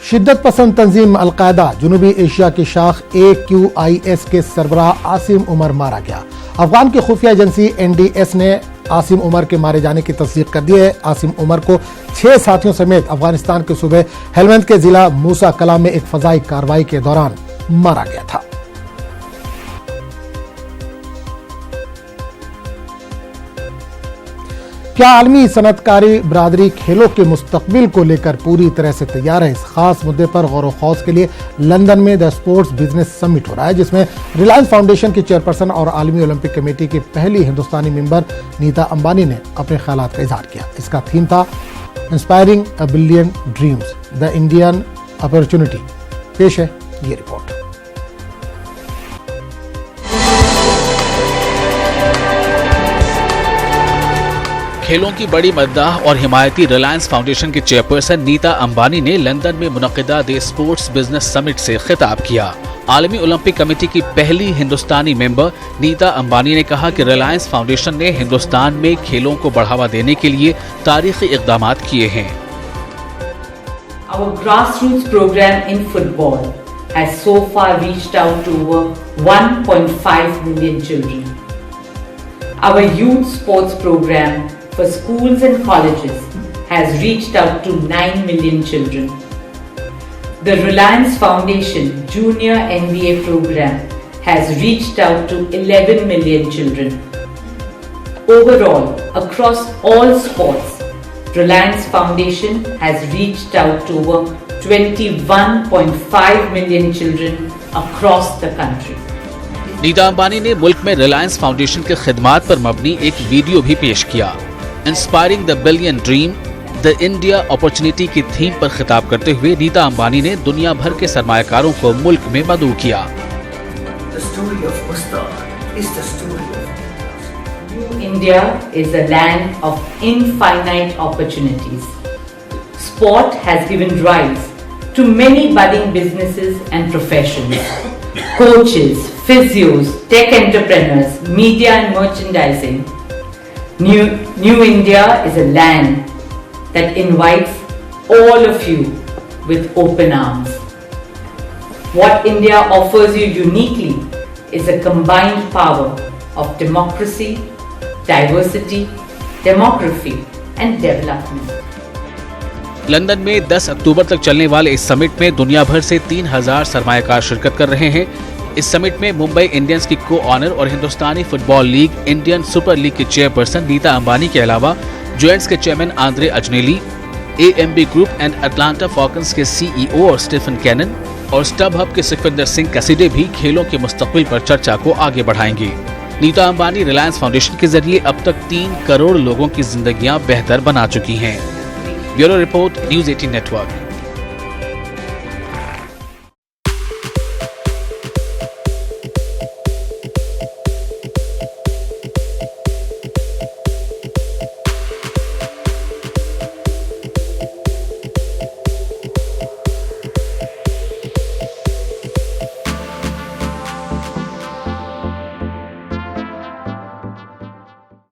शिद्दत पसंद तंजीम al Qaeda जुनूबी Asia की शाख AQIS के सरबराह आसिम उमर मारा गया। अफगान की खुफिया एजेंसी NDS ने आसिम उमर के मारे जाने की तस्दीक कर दी है। आसिम उमर को 6 साथियों समेत अफगानिस्तान के सूबे हेलमंद के जिला मूसा कला में एक फजाई कार्रवाई के दौरान मारा गया था। क्या आलमी सनतकारी बरादरी खेलों के मुस्तकबिल को लेकर पूरी तरह से तैयार है? इस खास मुद्दे पर गौर व खौज के लिए लंदन में द स्पोर्ट्स बिजनेस समिट हो रहा है, जिसमें रिलायंस फाउंडेशन की चेयरपर्सन और आलमी ओलंपिक कमेटी की पहली हिंदुस्तानी मेंबर नीता अंबानी ने अपने ख्यालात का इजहार किया। इसका थीम था inspiring a billion dreams, the Indian opportunity. पेश है ये रिपोर्ट। खेलों की बड़ी मद्दाह और हिमायती रिलायंस फाउंडेशन के चेयरपर्सन नीता अंबानी ने लंदन में मुनक्किदा द स्पोर्ट्स बिजनेस समिट से खिताब किया। आलमी ओलंपिक कमेटी की पहली हिंदुस्तानी मेंबर नीता अंबानी ने कहा कि रिलायंस फाउंडेशन ने हिंदुस्तान में खेलों को बढ़ावा देने के लिए तारीखी इक़दाम किए हैं। Our grassroots program in football has so far reached out to over 1.5 million children. Our youth sports program for schools and colleges has reached out to 9 million children. The Reliance Foundation Junior NBA program has reached out to 11 million children. Overall, across all sports, Reliance Foundation has reached out to over 21.5 million children across the country. Nita Ambani ने मुल्क में Reliance foundation के खिदमात पर मबनी एक video भी पेश किया। Inspiring the billion dream, the India opportunity की थीम पर खिताब करते हुए नीता अंबानी ने दुनिया भर के सरमायाकारों को मुल्क में मदऊ किया। India is a land of infinite opportunities. Sport has given rise to many budding businesses and professions. Coaches, physios, tech entrepreneurs, media and merchandising. New India is a land that invites all of you with open arms. What India offers you uniquely is a combined power of democracy, diversity, demography and development. London में 10 अक्टूबर तक चलने वाले इस summit में दुनिया भर से 3000 सरमायाकार शिरकत कर रहे हैं। इस समिट में मुंबई इंडियंस की को ऑनर और Hindustani football league, Indian super league के चेयरपर्सन नीता अंबानी के अलावा जोएंट्स के chairman Andrea Agnelli, AMB group and Atlanta Falcons के CEO और स्टीफन कैनन और स्टबहब के सुखविंदर सिंह कैसिडे भी खेलों के मुस्तकबिल पर चर्चा को आगे बढ़ाएंगे। नीता अंबानी रिलायंस फाउंडेशन के जरिए अब तक 3 करोड़ लोगों की जिंदगियां बेहतर बना चुकी हैं। Bureau report, news 18 network.